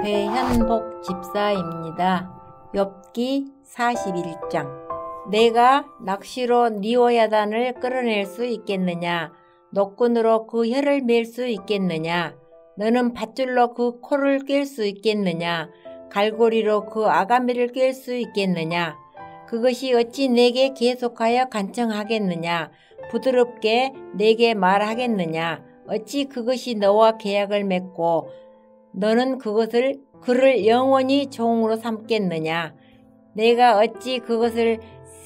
배현복 집사입니다. 욥기 41장. 내가 낚시로 리오야단을 끌어낼 수 있겠느냐? 노끈으로 그 혀를 맬 수 있겠느냐? 너는 밧줄로 그 코를 꿰 수 있겠느냐? 갈고리로 그 아가미를 꿰 수 있겠느냐? 그것이 어찌 내게 계속하여 간청하겠느냐? 부드럽게 내게 말하겠느냐? 어찌 그것이 너와 계약을 맺고 너는 그를 영원히 종으로 삼겠느냐? 내가 어찌 그것을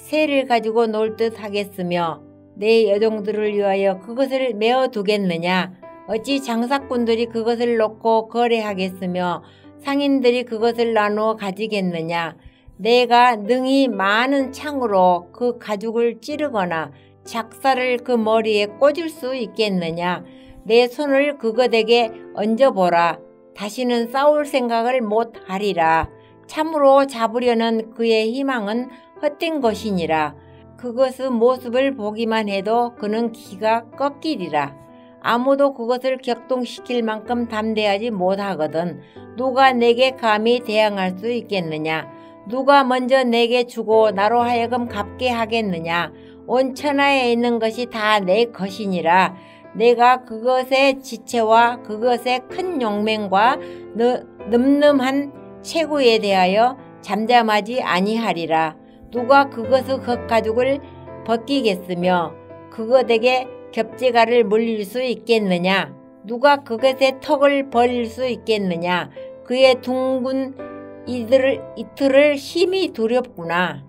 새를 가지고 놀 듯 하겠으며 내 여종들을 위하여 그것을 메어 두겠느냐? 어찌 장사꾼들이 그것을 놓고 거래하겠으며 상인들이 그것을 나누어 가지겠느냐? 내가 능히 많은 창으로 그 가죽을 찌르거나 작사를 그 머리에 꽂을 수 있겠느냐? 내 손을 그것에게 얹어보라. 다시는 싸울 생각을 못하리라. 참으로 잡으려는 그의 희망은 헛된 것이니라. 그것의 모습을 보기만 해도 그는 기가 꺾이리라. 아무도 그것을 격동시킬 만큼 담대하지 못하거든. 누가 내게 감히 대항할 수 있겠느냐? 누가 먼저 내게 주고 나로 하여금 갚게 하겠느냐? 온 천하에 있는 것이 다 내 것이니라. 내가 그것의 지체와 그것의 큰 용맹과 늠름한 체구에 대하여 잠잠하지 아니하리라. 누가 그것의 겉가죽을 벗기겠으며 그것에게 겹재가를 물릴 수 있겠느냐? 누가 그것의 턱을 벌릴 수 있겠느냐? 그의 둥근 이틀을 심히 두렵구나.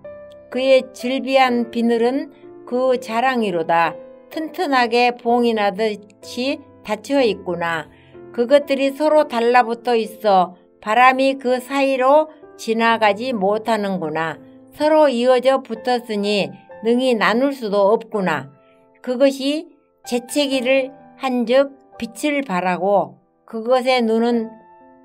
그의 질비한 비늘은 그 자랑이로다. 튼튼하게 봉이 나듯이 닫혀 있구나. 그것들이 서로 달라붙어 있어 바람이 그 사이로 지나가지 못하는구나. 서로 이어져 붙었으니 능히 나눌 수도 없구나. 그것이 재채기를 한즉 빛을 발하고 그것의 눈은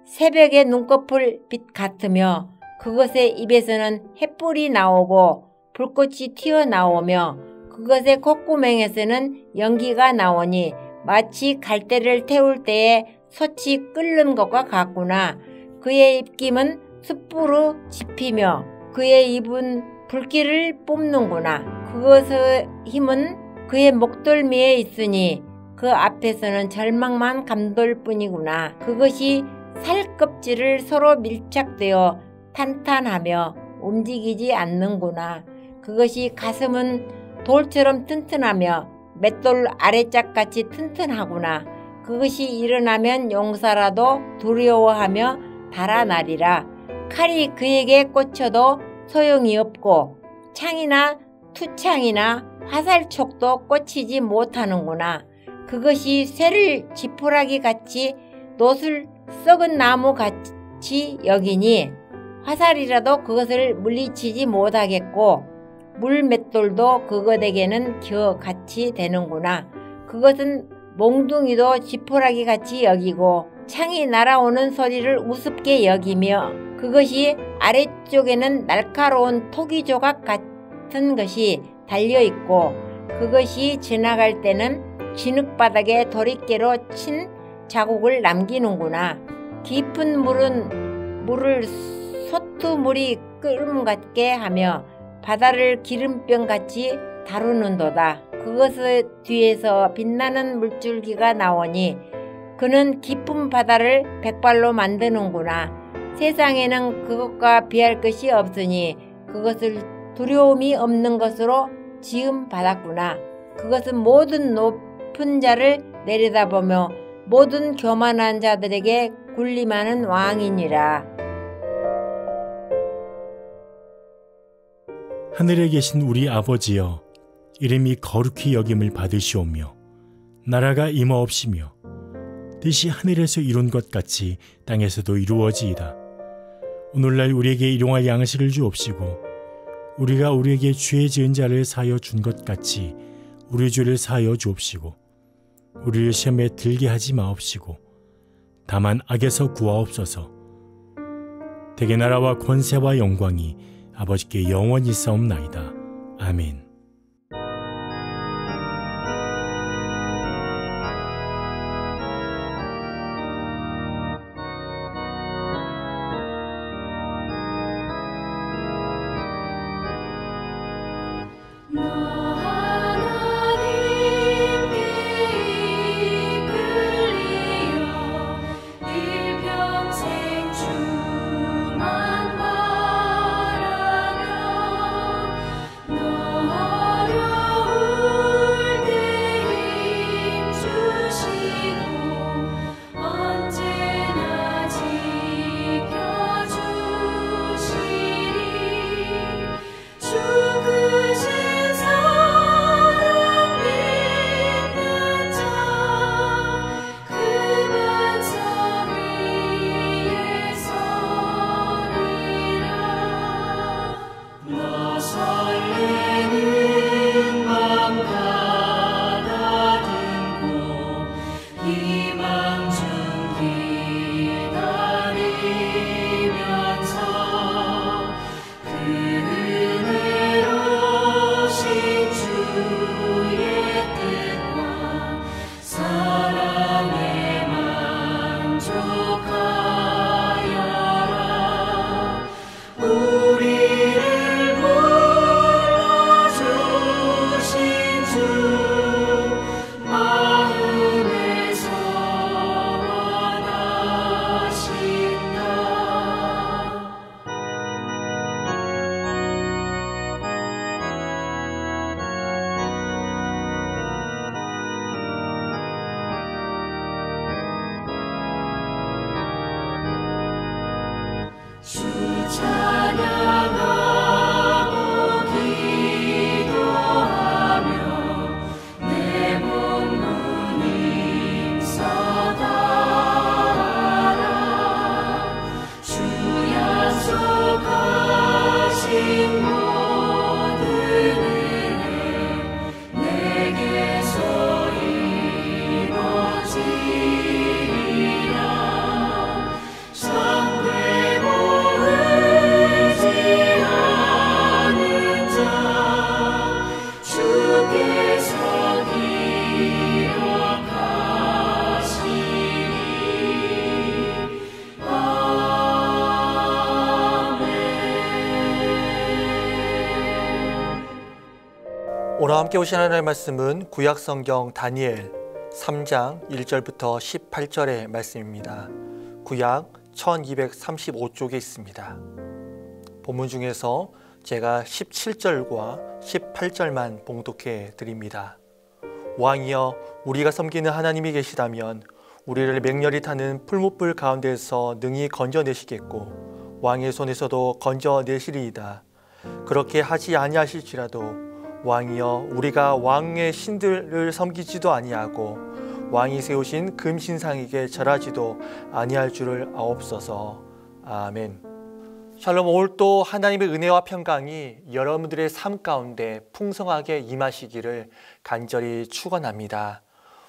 새벽의 눈꺼풀 빛 같으며 그것의 입에서는 햇불이 나오고 불꽃이 튀어나오며 그것의 콧구멍에서는 연기가 나오니 마치 갈대를 태울 때에 솥이 끓는 것과 같구나. 그의 입김은 숯불로 지피며 그의 입은 불길을 뿜는구나. 그것의 힘은 그의 목덜미에 있으니 그 앞에서는 절망만 감돌 뿐이구나. 그것이 살껍질을 서로 밀착되어 탄탄하며 움직이지 않는구나. 그것이 가슴은 돌처럼 튼튼하며 맷돌 아래짝같이 튼튼하구나. 그것이 일어나면 용사라도 두려워하며 달아나리라. 칼이 그에게 꽂혀도 소용이 없고 창이나 투창이나 화살촉도 꽂히지 못하는구나. 그것이 쇠를 지푸라기 같이 놋을 썩은 나무 같이 여기니 화살이라도 그것을 물리치지 못하겠고 물맷돌도 그것에게는 겨같이 되는구나. 그것은 몽둥이도 지푸라기 같이 여기고 창이 날아오는 소리를 우습게 여기며 그것이 아래쪽에는 날카로운 토기 조각 같은 것이 달려있고 그것이 지나갈 때는 진흙바닥에 도리깨로 친 자국을 남기는구나. 깊은 물을 소투물이 끓음 같게 하며 바다를 기름병같이 다루는도다. 그것의 뒤에서 빛나는 물줄기가 나오니 그는 깊은 바다를 백발로 만드는구나. 세상에는 그것과 비할 것이 없으니 그것을 두려움이 없는 것으로 지음 받았구나. 그것은 모든 높은 자를 내려다보며 모든 교만한 자들에게 군림하는 왕이니라. 하늘에 계신 우리 아버지여, 이름이 거룩히 여김을 받으시오며 나라가 임하옵시며 뜻이 하늘에서 이룬 것 같이 땅에서도 이루어지이다. 오늘날 우리에게 일용할 양식을 주옵시고 우리가 우리에게 죄 지은 자를 사하여 준 것 같이 우리 죄를 사하여 주옵시고 우리를 시험에 들게 하지 마옵시고 다만 악에서 구하옵소서. 대개 나라와 권세와 영광이 아버지께 영원히 있사옵나이다. 아멘. 주 찬양하고 기도하며 내 몸 누님 서달하라. 주 약속하신 모든 은혜 내게서 이루어지리라. 참되고 의지하는 자 주께서 기억하시리. 아멘. 오늘 함께 오신 하나님의 말씀은 구약성경 다니엘 3장 1절부터 18절의 말씀입니다. 구약 1235쪽에 있습니다. 본문 중에서 제가 17절과 18절만 봉독해 드립니다. 왕이여, 우리가 섬기는 하나님이 계시다면 우리를 맹렬히 타는 풀무불 가운데서 능히 건져내시겠고 왕의 손에서도 건져내시리이다. 그렇게 하지 아니하실지라도 왕이여, 우리가 왕의 신들을 섬기지도 아니하고 왕이 세우신 금신상에게 절하지도 아니할 줄을 아옵소서. 아멘. 샬롬. 오늘 또 하나님의 은혜와 평강이 여러분들의 삶 가운데 풍성하게 임하시기를 간절히 축원합니다.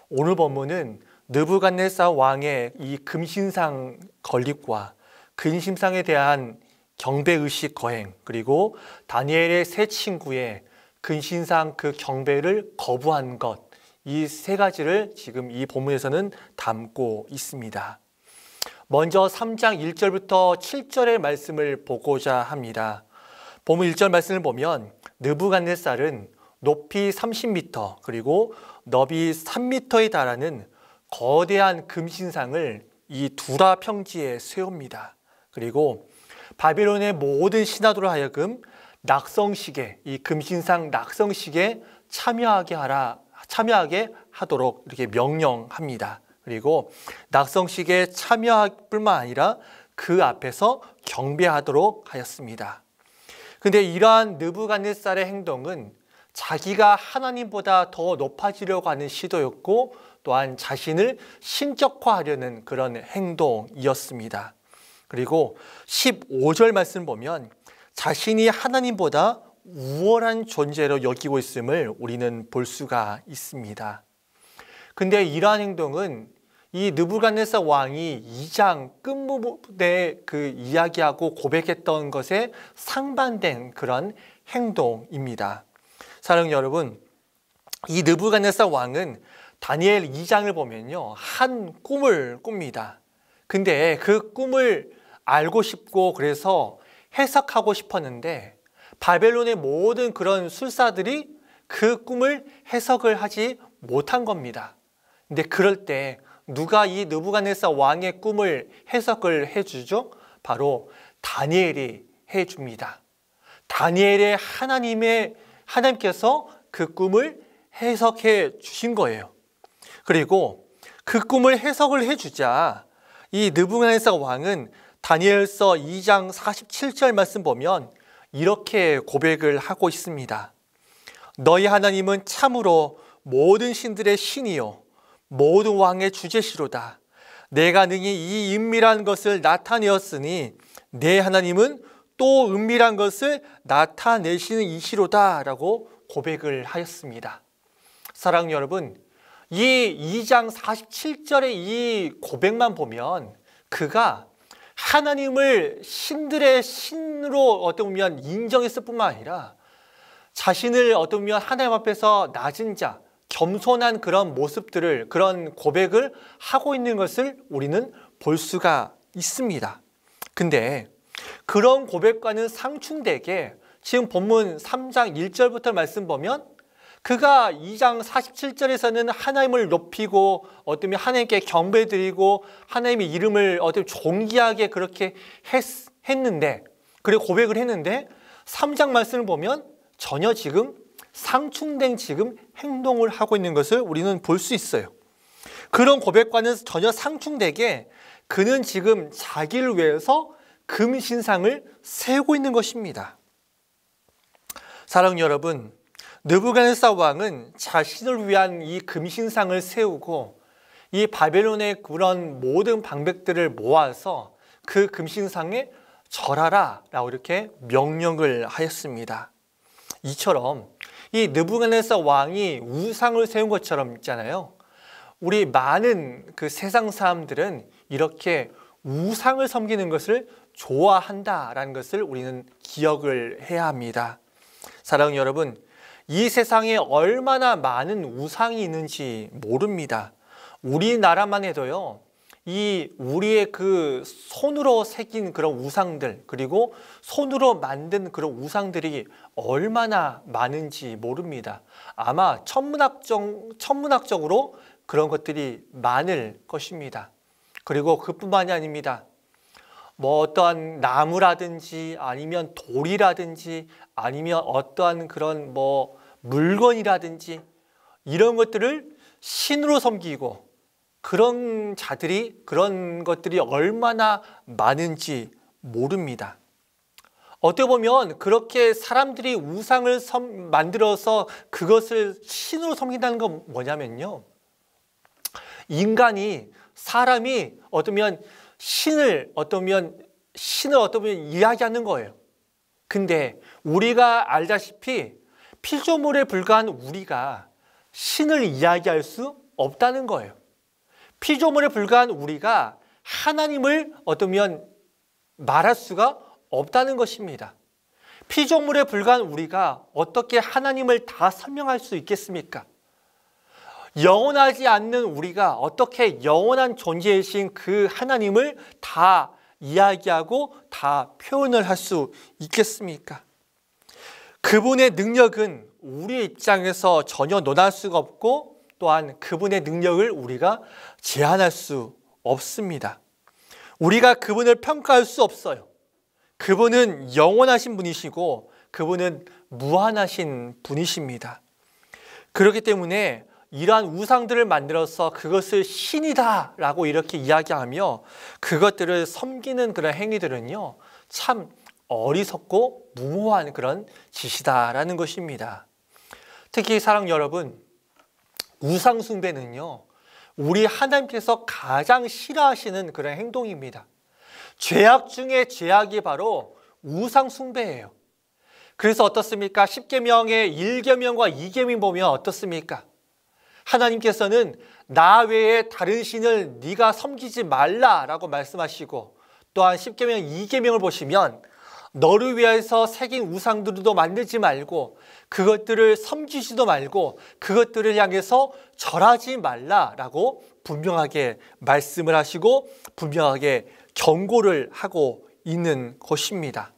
오늘 본문은 느부갓네살 왕의 이 금신상 건립과 금신상에 대한 경배의식 거행, 그리고 다니엘의 세 친구의 금신상 그 경배를 거부한 것, 이 세 가지를 지금 이 본문에서는 담고 있습니다. 먼저 3장 1절부터 7절의 말씀을 보고자 합니다. 본문 1절 말씀을 보면 느부갓네살은 높이 30m 그리고 너비 3m에 달하는 거대한 금신상을 이 두라 평지에 세웁니다. 그리고 바벨론의 모든 신하들로 하여금 낙성식에, 이 금신상 낙성식에 참여하게 하도록 이렇게 명령합니다. 그리고 낙성식에 참여할 뿐만 아니라 그 앞에서 경배하도록 하였습니다. 근데 이러한 느부갓네살의 행동은 자기가 하나님보다 더 높아지려고 하는 시도였고, 또한 자신을 신격화하려는 그런 행동이었습니다. 그리고 15절 말씀 보면 자신이 하나님보다 우월한 존재로 여기고 있음을 우리는 볼 수가 있습니다. 근데 이러한 행동은 이 느부갓네살 왕이 2장 끝부분에 그 이야기하고 고백했던 것에 상반된 그런 행동입니다. 사랑하는 여러분, 이 느부갓네살 왕은 다니엘 2장을 보면요, 한 꿈을 꿉니다. 근데 그 꿈을 알고 싶고 그래서 해석하고 싶었는데 바벨론의 모든 그런 술사들이 그 꿈을 해석을 하지 못한 겁니다. 근데 그럴 때 누가 이 느부갓네살 왕의 꿈을 해석을 해주죠? 바로 다니엘이 해줍니다. 다니엘의 하나님께서 그 꿈을 해석해 주신 거예요. 그리고 그 꿈을 해석을 해주자 이 느부갓네살 왕은 다니엘서 2장 47절 말씀 보면 이렇게 고백을 하고 있습니다. 너희 하나님은 참으로 모든 신들의 신이요 모든 왕의 주제시로다. 내가 능히 이 은밀한 것을 나타내었으니 내 하나님은 또 은밀한 것을 나타내시는 이시로다 라고 고백을 하였습니다. 사랑하는 여러분, 이 2장 47절의 이 고백만 보면 그가 하나님을 신들의 신으로 어떻게 보면 인정했을 뿐만 아니라 자신을 어떻게 보면 하나님 앞에서 낮은 자, 겸손한 그런 모습들을, 그런 고백을 하고 있는 것을 우리는 볼 수가 있습니다. 근데 그런 고백과는 상충되게 지금 본문 3장 1절부터 말씀 보면 그가 2장 47절에서는 하나님을 높이고 어쩌면 하나님께 경배드리고 하나님의 이름을 어쩌면 존귀하게 그렇게 했는데, 그리고 고백을 했는데 3장 말씀을 보면 전혀 지금 상충된 지금 행동을 하고 있는 것을 우리는 볼 수 있어요. 그런 고백과는 전혀 상충되게 그는 지금 자기를 위해서 금신상을 세우고 있는 것입니다. 사랑하는 여러분, 느부갓네살 왕은 자신을 위한 이 금신상을 세우고 이 바벨론의 그런 모든 방백들을 모아서 그 금신상에 절하라 라고 이렇게 명령을 하였습니다. 이처럼 이 느부갓네살 왕이 우상을 세운 것처럼 있잖아요. 우리 많은 그 세상 사람들은 이렇게 우상을 섬기는 것을 좋아한다라는 것을 우리는 기억을 해야 합니다. 사랑하는 여러분, 이 세상에 얼마나 많은 우상이 있는지 모릅니다. 우리나라만 해도요, 이 우리의 그 손으로 새긴 그런 우상들, 그리고 손으로 만든 그런 우상들이 얼마나 많은지 모릅니다. 아마 천문학적으로 그런 것들이 많을 것입니다. 그리고 그뿐만이 아닙니다. 뭐 어떠한 나무라든지 아니면 돌이라든지 아니면 어떠한 그런 뭐 물건이라든지 이런 것들을 신으로 섬기고 그런 것들이 얼마나 많은지 모릅니다. 어떻게 보면 그렇게 사람들이 우상을 만들어서 그것을 신으로 섬긴다는 건 뭐냐면요, 사람이 어쩌면 신을 이야기하는 거예요. 근데 우리가 알다시피 피조물에 불과한 우리가 신을 이야기할 수 없다는 거예요. 피조물에 불과한 우리가 하나님을 말할 수가 없다는 것입니다. 피조물에 불과한 우리가 어떻게 하나님을 다 설명할 수 있겠습니까? 영원하지 않는 우리가 어떻게 영원한 존재이신 그 하나님을 다 이야기하고 다 표현을 할 수 있겠습니까? 그분의 능력은 우리의 입장에서 전혀 논할 수가 없고 또한 그분의 능력을 우리가 제한할 수 없습니다. 우리가 그분을 평가할 수 없어요. 그분은 영원하신 분이시고 그분은 무한하신 분이십니다. 그렇기 때문에 이러한 우상들을 만들어서 그것을 신이다 라고 이렇게 이야기하며 그것들을 섬기는 그런 행위들은요, 참 어리석고 무모한 그런 짓이다라는 것입니다. 특히 사랑 여러분, 우상 숭배는요, 우리 하나님께서 가장 싫어하시는 그런 행동입니다. 죄악 중에 죄악이 바로 우상 숭배예요. 그래서 어떻습니까? 10계명의 1계명과 2계명 보면 어떻습니까? 하나님께서는 나 외에 다른 신을 네가 섬기지 말라라고 말씀하시고, 또한 10계명 2계명을 보시면 너를 위해서 새긴 우상들도 만들지 말고 그것들을 섬기지도 말고 그것들을 향해서 절하지 말라라고 분명하게 말씀을 하시고 분명하게 경고를 하고 있는 것입니다.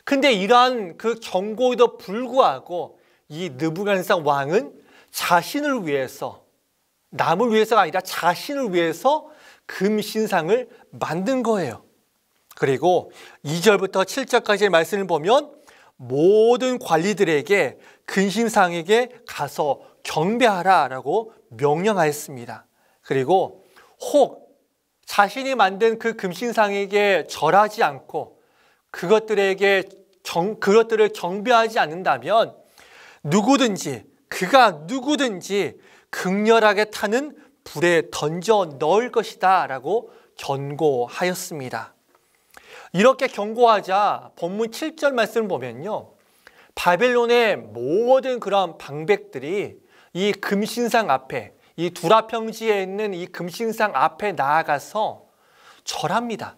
근데 이러한 그 경고에도 불구하고 이 느부갓네살 왕은 자신을 위해서, 남을 위해서가 아니라 자신을 위해서 금신상을 만든 거예요. 그리고 2절부터 7절까지의 말씀을 보면 모든 관리들에게 금신상에게 가서 경배하라 라고 명령하였습니다. 그리고 혹 자신이 만든 그 금신상에게 절하지 않고 그것들을 경배하지 않는다면 그가 누구든지 극렬하게 타는 불에 던져 넣을 것이다 라고 경고하였습니다. 이렇게 경고하자 본문 7절 말씀을 보면요, 바벨론의 모든 그런 방백들이 이 금신상 앞에, 이 두라평지에 있는 이 금신상 앞에 나아가서 절합니다.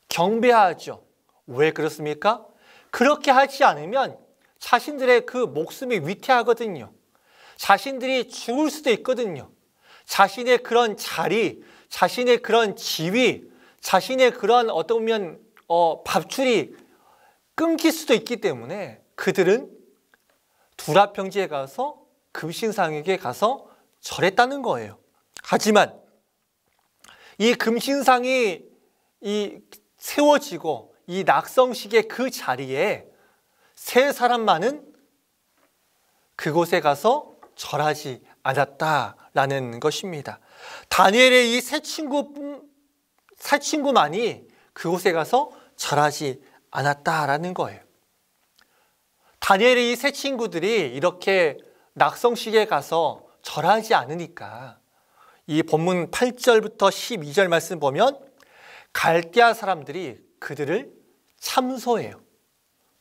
경배하죠. 왜 그렇습니까? 그렇게 하지 않으면 자신들의 그 목숨이 위태하거든요. 자신들이 죽을 수도 있거든요. 자신의 그런 자리, 자신의 그런 지위, 자신의 그런 밥줄이 끊길 수도 있기 때문에 그들은 두라평지에 가서 금신상에게 가서 절했다는 거예요. 하지만 이 금신상이 세워지고 이 낙성식의 그 자리에 세 사람만은 그곳에 가서 절하지 않았다라는 것입니다. 다니엘의 이 세 친구만이 그곳에 가서 절하지 않았다라는 거예요. 다니엘의 이 세 친구들이 이렇게 낙성식에 가서 절하지 않으니까 이 본문 8절부터 12절 말씀 보면 갈대아 사람들이 그들을 참소해요.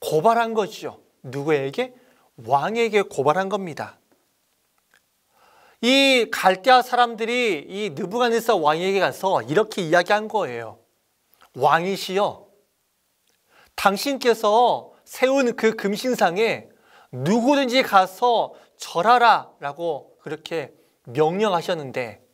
고발한 거죠. 누구에게? 왕에게 고발한 겁니다. 이 갈대아 사람들이 이 느부갓네살 왕에게 가서 이렇게 이야기한 거예요. 왕이시여, 당신께서 세운 그 금신상에 누구든지 가서 절하라 라고 그렇게 명령하셨는데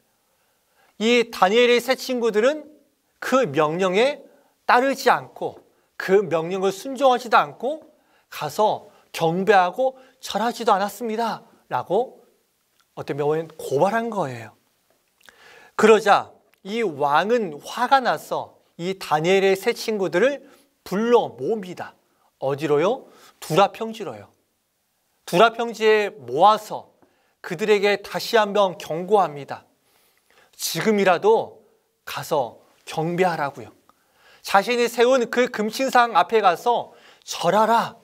이 다니엘의 세 친구들은 그 명령에 따르지 않고 그 명령을 순종하지도 않고 가서 경배하고 절하지도 않았습니다 라고 어떤 경우에는 고발한 거예요. 그러자 이 왕은 화가 나서 이 다니엘의 세 친구들을 불러 모읍니다. 어디로요? 두라 평지로요. 두라 평지에 모아서 그들에게 다시 한번 경고합니다. 지금이라도 가서 경배하라고요. 자신이 세운 그 금신상 앞에 가서 절하라.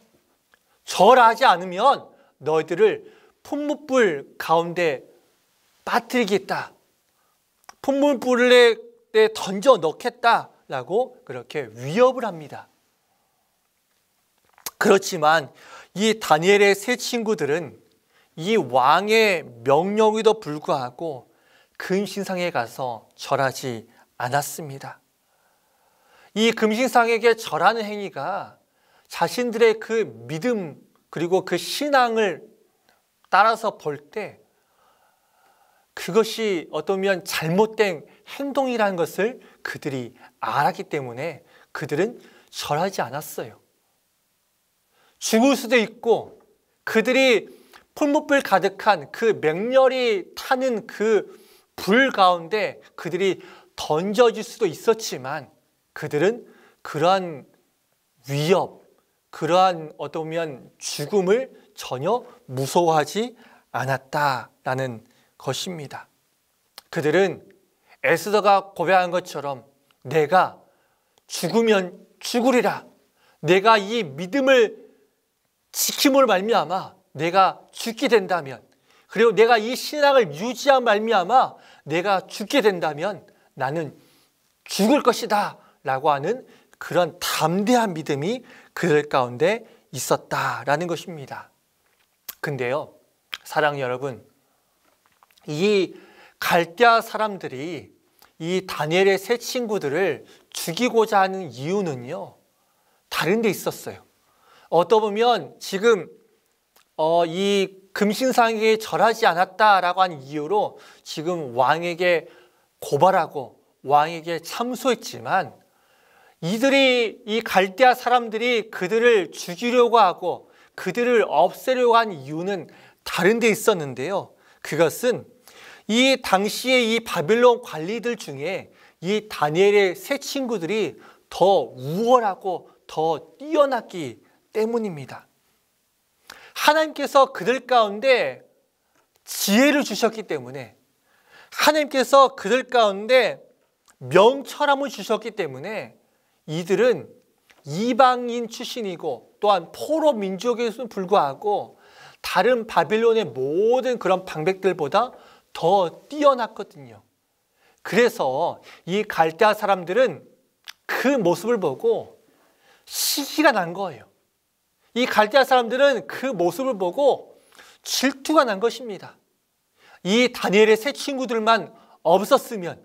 절하지 않으면 너희들을 풍문불 가운데 빠뜨리겠다. 풍문불에 던져 넣겠다라고 그렇게 위협을 합니다. 그렇지만 이 다니엘의 세 친구들은 이 왕의 명령에도 불구하고 금신상에 가서 절하지 않았습니다. 이 금신상에게 절하는 행위가 자신들의 그 믿음 그리고 그 신앙을 따라서 볼 때 그것이 어떠면 잘못된 행동이라는 것을 그들이 알았기 때문에 그들은 절하지 않았어요. 죽을 수도 있고 그들이 풀무불 가득한 그 맹렬히 타는 그 불 가운데 그들이 던져질 수도 있었지만 그들은 그러한 위협, 그러한 어떠면 죽음을 전혀 무서워하지 않았다라는 것입니다. 그들은 에스더가 고백한 것처럼 내가 죽으면 죽으리라. 내가 이 믿음을 지킴으로 말미암아 내가 죽게 된다면, 그리고 내가 이 신앙을 유지한 말미암아 내가 죽게 된다면 나는 죽을 것이다 라고 하는 그런 담대한 믿음이 그들 가운데 있었다라는 것입니다. 근데요, 사랑하는 여러분, 이 갈대아 사람들이 이 다니엘의 세 친구들을 죽이고자 하는 이유는요, 다른 데 있었어요. 어떠 보면 지금 이 금신상에게 절하지 않았다라고 하는 이유로 지금 왕에게 고발하고 왕에게 참소했지만 이들이 이 갈대아 사람들이 그들을 죽이려고 하고 그들을 없애려고 한 이유는 다른 데 있었는데요. 그것은 이 당시에 이 바빌론 관리들 중에 이 다니엘의 세 친구들이 더 우월하고 더 뛰어났기 때문입니다. 하나님께서 그들 가운데 지혜를 주셨기 때문에, 하나님께서 그들 가운데 명철함을 주셨기 때문에 이들은 이방인 출신이고 또한 포로 민족에도 불구하고 다른 바빌론의 모든 그런 방백들보다 더 뛰어났거든요. 그래서 이 갈대아 사람들은 그 모습을 보고 시기가 난 거예요. 이 갈대아 사람들은 그 모습을 보고 질투가 난 것입니다. 이 다니엘의 세 친구들만 없었으면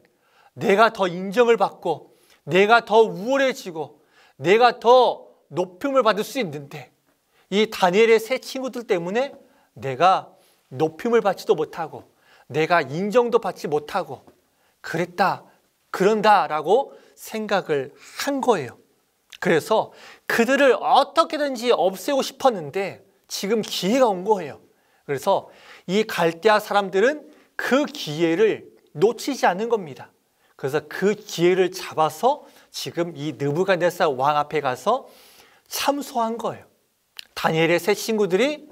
내가 더 인정을 받고 내가 더 우월해지고 내가 더 높임을 받을 수 있는데 이 다니엘의 세 친구들 때문에 내가 높임을 받지도 못하고 내가 인정도 받지 못하고 그런다라고 생각을 한 거예요. 그래서 그들을 어떻게든지 없애고 싶었는데 지금 기회가 온 거예요. 그래서 이 갈대아 사람들은 그 기회를 놓치지 않는 겁니다. 그래서 그 기회를 잡아서 지금 이 느부갓네살 왕 앞에 가서 참소한 거예요. 다니엘의 세 친구들이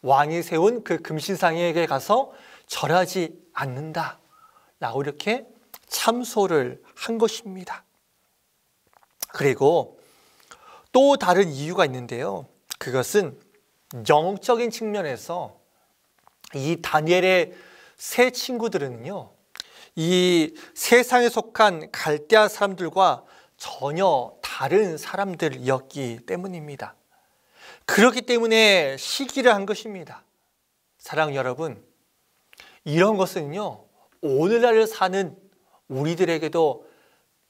왕이 세운 그 금신상에게 가서 절하지 않는다 라고 이렇게 참소를 한 것입니다. 그리고 또 다른 이유가 있는데요. 그것은 영적인 측면에서 이 다니엘의 세 친구들은요, 이 세상에 속한 갈대아 사람들과 전혀 다른 사람들이었기 때문입니다. 그렇기 때문에 시기를 한 것입니다. 사랑하는 여러분, 이런 것은요, 오늘날을 사는 우리들에게도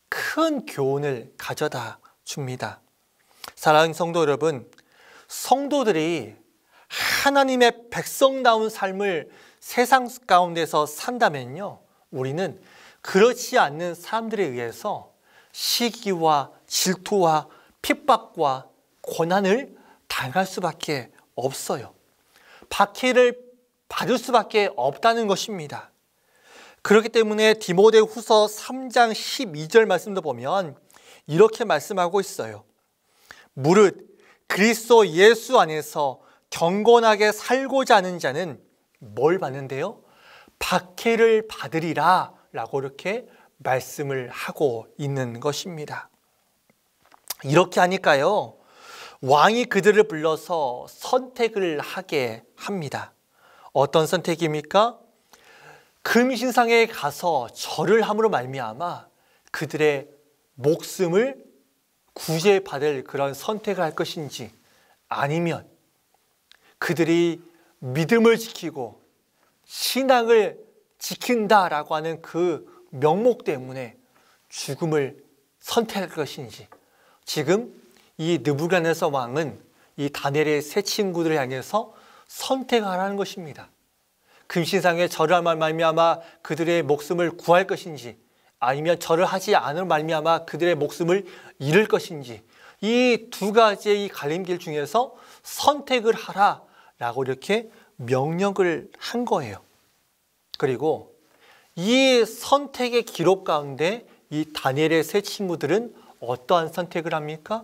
큰 교훈을 가져다 줍니다. 사랑하는 성도 여러분, 성도들이 하나님의 백성다운 삶을 세상 가운데서 산다면요, 우리는 그렇지 않는 사람들에 의해서 시기와 질투와 핍박과 고난을 당할 수밖에 없어요. 박해를 받을 수밖에 없다는 것입니다. 그렇기 때문에 디모데후서 3장 12절 말씀도 보면 이렇게 말씀하고 있어요. 무릇 그리스도 예수 안에서 경건하게 살고자 하는 자는 뭘 받는데요? 박해를 받으리라 라고 이렇게 말씀을 하고 있는 것입니다. 이렇게 하니까요, 왕이 그들을 불러서 선택을 하게 합니다. 어떤 선택입니까? 금신상에 가서 절을 함으로 말미암아 그들의 목숨을 구제받을 그런 선택을 할 것인지, 아니면 그들이 믿음을 지키고 신앙을 지킨다라고 하는 그 명목 때문에 죽음을 선택할 것인지, 지금 이 느부갓네살 왕은 이 다니엘의 세 친구들을 향해서 선택하라는 것입니다. 금신상에 절을 함으로 말미암아 그들의 목숨을 구할 것인지, 아니면 절을 하지 않을 말미암아 그들의 목숨을 잃을 것인지, 이 두 가지의 이 갈림길 중에서 선택을 하라라고 이렇게 명령을 한 거예요. 그리고 이 선택의 기록 가운데 이 다니엘의 세 친구들은 어떠한 선택을 합니까?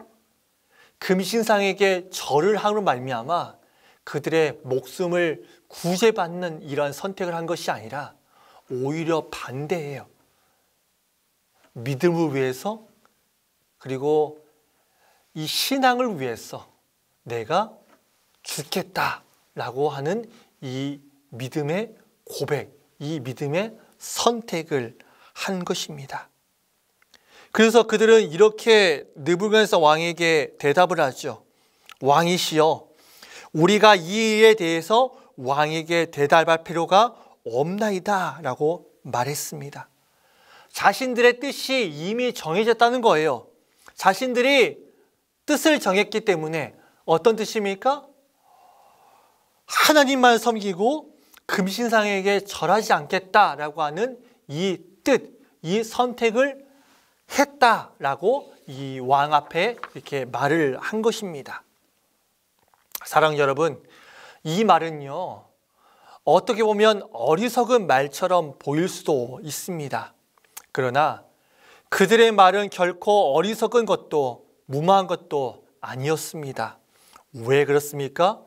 금신상에게 절을 함으로 말미암아 그들의 목숨을 구제받는 이러한 선택을 한 것이 아니라 오히려 반대예요. 믿음을 위해서, 그리고 이 신앙을 위해서 내가 죽겠다라고 하는 이 믿음의 고백, 이 믿음의 선택을 한 것입니다. 그래서 그들은 이렇게 느부갓네살 왕에게 대답을 하죠. 왕이시여, 우리가 이 일에 대해서 왕에게 대답할 필요가 없나이다 라고 말했습니다. 자신들의 뜻이 이미 정해졌다는 거예요. 자신들이 뜻을 정했기 때문에 어떤 뜻입니까? 하나님만 섬기고 금신상에게 절하지 않겠다라고 하는 이 뜻, 이 선택을 했다라고 이 왕 앞에 이렇게 말을 한 것입니다. 사랑하는 여러분, 이 말은요, 어떻게 보면 어리석은 말처럼 보일 수도 있습니다. 그러나 그들의 말은 결코 어리석은 것도 무모한 것도 아니었습니다. 왜 그렇습니까?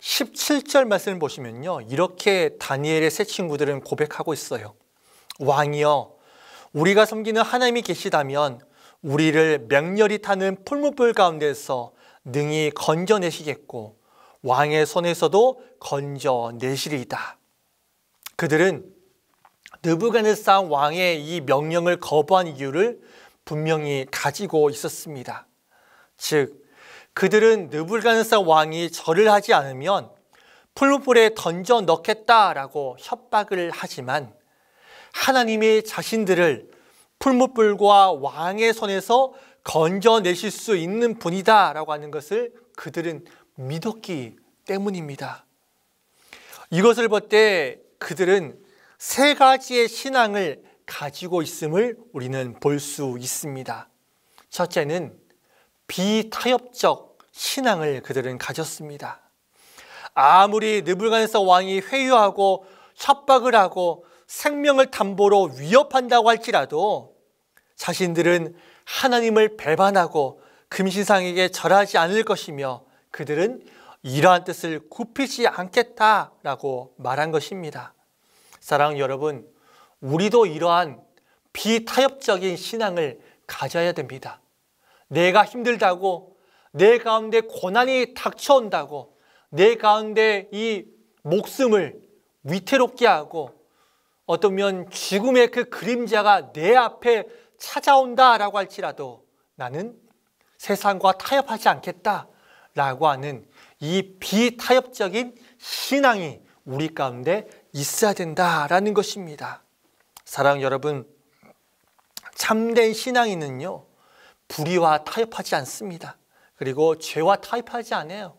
17절 말씀을 보시면요, 이렇게 다니엘의 세 친구들은 고백하고 있어요. 왕이여, 우리가 섬기는 하나님이 계시다면 우리를 맹렬히 타는 풀무불 가운데서 능히 건져내시겠고 왕의 손에서도 건져내시리이다. 그들은 느부갓네살 왕의 이 명령을 거부한 이유를 분명히 가지고 있었습니다. 즉, 그들은 느부갓네살 왕이 절을 하지 않으면 풀무불에 던져 넣겠다라고 협박을 하지만 하나님이 자신들을 풀무불과 왕의 손에서 건져내실 수 있는 분이다라고 하는 것을 그들은 믿었기 때문입니다. 이것을 볼 때 그들은 세 가지의 신앙을 가지고 있음을 우리는 볼 수 있습니다. 첫째는 비타협적 신앙을 그들은 가졌습니다. 아무리 느부갓네살 왕이 회유하고 협박을 하고 생명을 담보로 위협한다고 할지라도 자신들은 하나님을 배반하고 금신상에게 절하지 않을 것이며 그들은 이러한 뜻을 굽히지 않겠다라고 말한 것입니다. 사랑하는 여러분, 우리도 이러한 비타협적인 신앙을 가져야 됩니다. 내가 힘들다고, 내 가운데 고난이 닥쳐온다고, 내 가운데 이 목숨을 위태롭게 하고 어쩌면 죽음의 그 그림자가 내 앞에 찾아온다라고 할지라도 나는 세상과 타협하지 않겠다라고 하는 이 비타협적인 신앙이 우리 가운데 있어야 된다라는 것입니다. 사랑하는 여러분, 참된 신앙인은요, 불의와 타협하지 않습니다. 그리고 죄와 타협하지 않아요.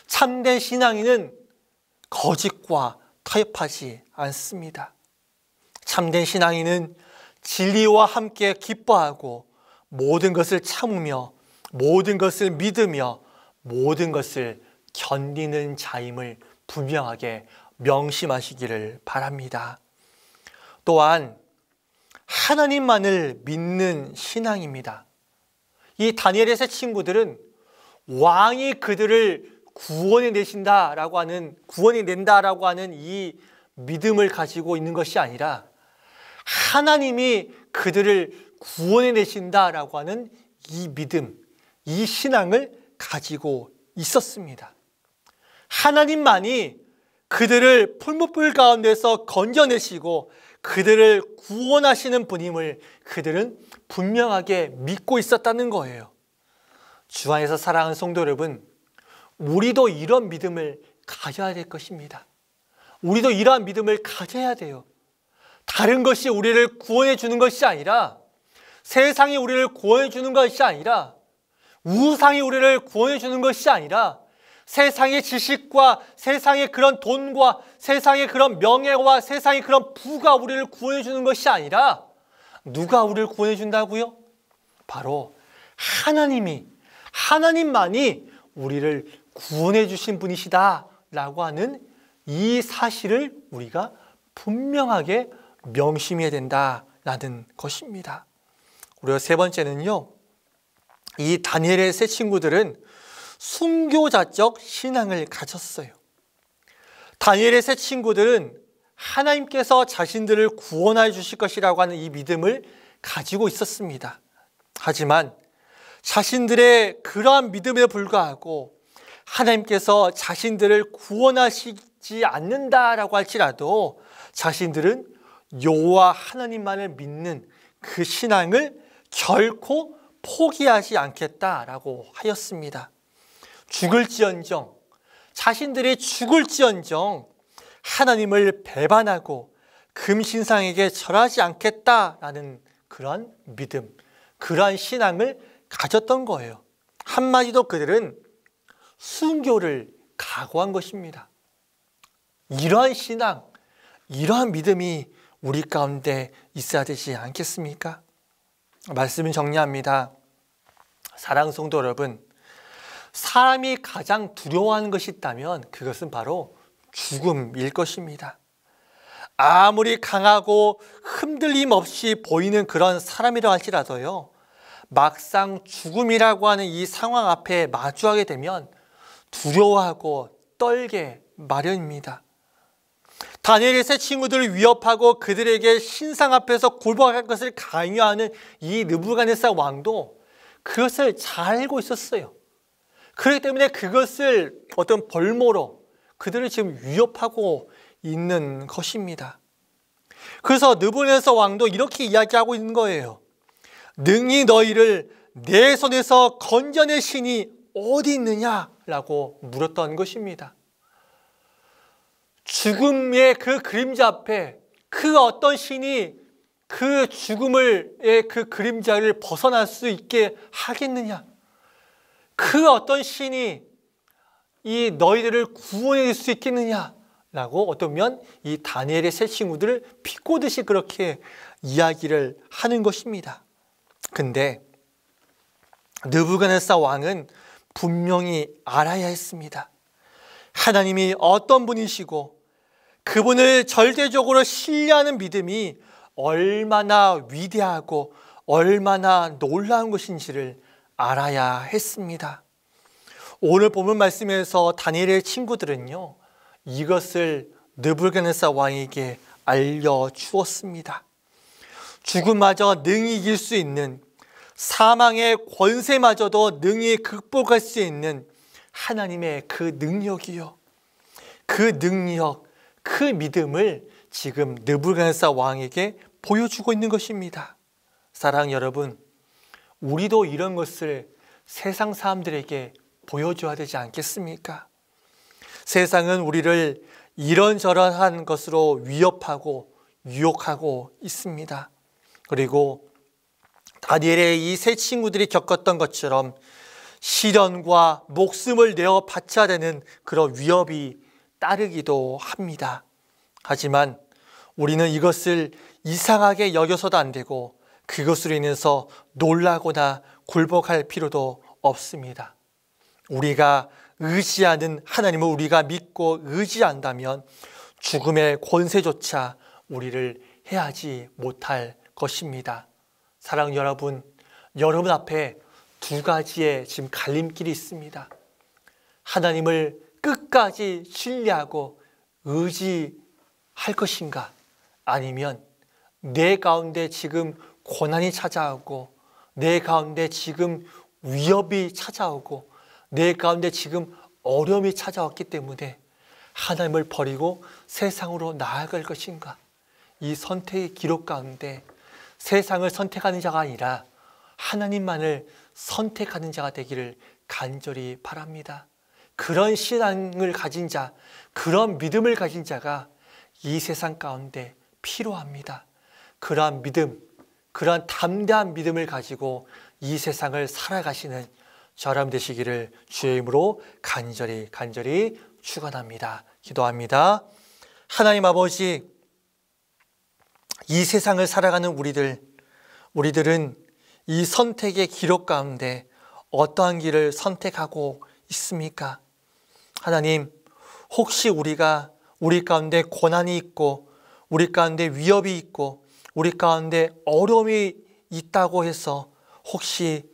참된 신앙인은 거짓과 타협하지 않습니다. 참된 신앙인은 진리와 함께 기뻐하고 모든 것을 참으며 모든 것을 믿으며 모든 것을 견디는 자임을 분명하게 명심하시기를 바랍니다. 또한 하나님만을 믿는 신앙입니다. 이 다니엘의 세 친구들은 왕이 그들을 구원해 낸다라고 하는 이 믿음을 가지고 있는 것이 아니라 하나님이 그들을 구원해 내신다라고 하는 이 믿음, 이 신앙을 가지고 있었습니다. 하나님만이 그들을 풀무불 가운데서 건져내시고 그들을 구원하시는 분임을 그들은 분명하게 믿고 있었다는 거예요. 주 안에서 사랑하는 성도 여러분, 우리도 이런 믿음을 가져야 될 것입니다. 우리도 이러한 믿음을 가져야 돼요. 다른 것이 우리를 구원해 주는 것이 아니라, 세상이 우리를 구원해 주는 것이 아니라, 우상이 우리를 구원해 주는 것이 아니라, 세상의 지식과 세상의 그런 돈과 세상의 그런 명예와 세상의 그런 부가 우리를 구원해 주는 것이 아니라, 누가 우리를 구원해 준다고요? 바로 하나님만이 우리를 구원해 주신 분이시다라고 하는 이 사실을 우리가 분명하게 명심해야 된다라는 것입니다. 그리고 세 번째는요, 이 다니엘의 세 친구들은 순교자적 신앙을 가졌어요. 다니엘의 세 친구들은 하나님께서 자신들을 구원해 주실 것이라고 하는 이 믿음을 가지고 있었습니다. 하지만 자신들의 그러한 믿음에 불구하고 하나님께서 자신들을 구원하시지 않는다라고 할지라도 자신들은 여호와 하나님만을 믿는 그 신앙을 결코 포기하지 않겠다라고 하였습니다. 자신들이 죽을지언정 하나님을 배반하고 금신상에게 절하지 않겠다라는 그러한 믿음, 그러한 신앙을 가졌던 거예요. 한마디로 그들은 순교를 각오한 것입니다. 이러한 신앙, 이러한 믿음이 우리 가운데 있어야 되지 않겠습니까? 말씀을 정리합니다. 사랑하는 성도 여러분, 사람이 가장 두려워하는 것이 있다면 그것은 바로 죽음일 것입니다. 아무리 강하고 흔들림 없이 보이는 그런 사람이라 할지라도요, 막상 죽음이라고 하는 이 상황 앞에 마주하게 되면 두려워하고 떨게 마련입니다. 다니엘의 세 친구들을 위협하고 그들에게 신상 앞에서 굴복할 것을 강요하는 이 느부갓네살 왕도 그것을 잘 알고 있었어요. 그렇기 때문에 그것을 어떤 벌모로 그들을 지금 위협하고 있는 것입니다. 그래서 느부갓네살 왕도 이렇게 이야기하고 있는 거예요. 능히 너희를 내 손에서 건져낼 신이 어디 있느냐라고 물었던 것입니다. 죽음의 그 그림자 앞에 그 어떤 신이 그 죽음의 그 그림자를 벗어날 수 있게 하겠느냐? 그 어떤 신이 이 너희들을 구원해 줄 수 있겠느냐라고 어쩌면 이 다니엘의 세 친구들을 비꼬듯이 그렇게 이야기를 하는 것입니다. 근데 느부갓네살 왕은 분명히 알아야 했습니다. 하나님이 어떤 분이시고 그분을 절대적으로 신뢰하는 믿음이 얼마나 위대하고 얼마나 놀라운 것인지를 알아야 했습니다. 오늘 본문 말씀에서 다니엘의 친구들은요, 이것을 느부갓네살 왕에게 알려주었습니다. 죽음마저 능히 이길 수 있는 사망의 권세마저도 능히 극복할 수 있는 하나님의 그 능력이요, 그 능력, 그 믿음을 지금 느부갓네살 왕에게 보여주고 있는 것입니다. 사랑 여러분, 우리도 이런 것을 세상 사람들에게 보여줘야 되지 않겠습니까? 세상은 우리를 이런저런한 것으로 위협하고 유혹하고 있습니다. 그리고 다니엘의 이 세 친구들이 겪었던 것처럼 시련과 목숨을 내어 바쳐야 되는 그런 위협이 따르기도 합니다. 하지만 우리는 이것을 이상하게 여겨서도 안 되고 그것으로 인해서 놀라거나 굴복할 필요도 없습니다. 우리가 의지하는 하나님을 우리가 믿고 의지한다면 죽음의 권세조차 우리를 해하지 못할 것입니다. 사랑 여러분, 여러분 앞에 두 가지의 지금 갈림길이 있습니다. 하나님을 끝까지 신뢰하고 의지할 것인가? 아니면 내 가운데 지금 고난이 찾아오고 내 가운데 지금 위협이 찾아오고 내 가운데 지금 어려움이 찾아왔기 때문에 하나님을 버리고 세상으로 나아갈 것인가? 이 선택의 기록 가운데 세상을 선택하는 자가 아니라 하나님만을 선택하는 자가 되기를 간절히 바랍니다. 그런 신앙을 가진 자, 그런 믿음을 가진 자가 이 세상 가운데 필요합니다. 그러한 믿음, 그러한 담대한 믿음을 가지고 이 세상을 살아가시는 저람 되시기를 주의 이름으로 간절히 축원합니다. 기도합니다. 하나님 아버지, 이 세상을 살아가는 우리들은 이 선택의 기록 가운데 어떠한 길을 선택하고 있습니까? 하나님, 혹시 우리 가운데 고난이 있고 우리 가운데 위협이 있고 우리 가운데 어려움이 있다고 해서 혹시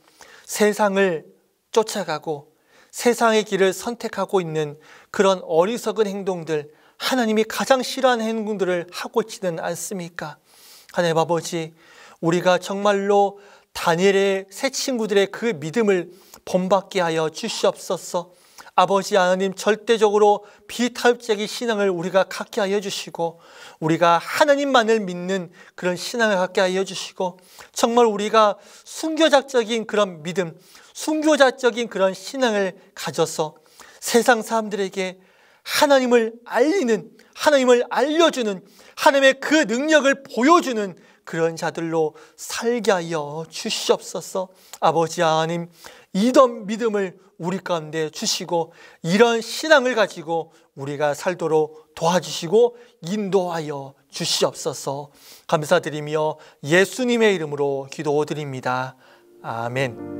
세상을 쫓아가고 세상의 길을 선택하고 있는 그런 어리석은 행동들, 하나님이 가장 싫어하는 행동들을 하고 있지는 않습니까? 하나님 아버지, 우리가 정말로 다니엘의 세 친구들의 그 믿음을 본받게 하여 주시옵소서. 아버지 하나님, 절대적으로 비타협적인 신앙을 우리가 갖게 하여 주시고 우리가 하나님만을 믿는 그런 신앙을 갖게 하여 주시고 정말 우리가 순교자적인 그런 믿음, 순교자적인 그런 신앙을 가져서 세상 사람들에게 하나님을 알리는, 하나님을 알려주는, 하나님의 그 능력을 보여주는 그런 자들로 살게 하여 주시옵소서. 아버지 하나님, 이런 믿음을 우리 가운데 주시고 이런 신앙을 가지고 우리가 살도록 도와주시고 인도하여 주시옵소서. 감사드리며 예수님의 이름으로 기도드립니다. 아멘.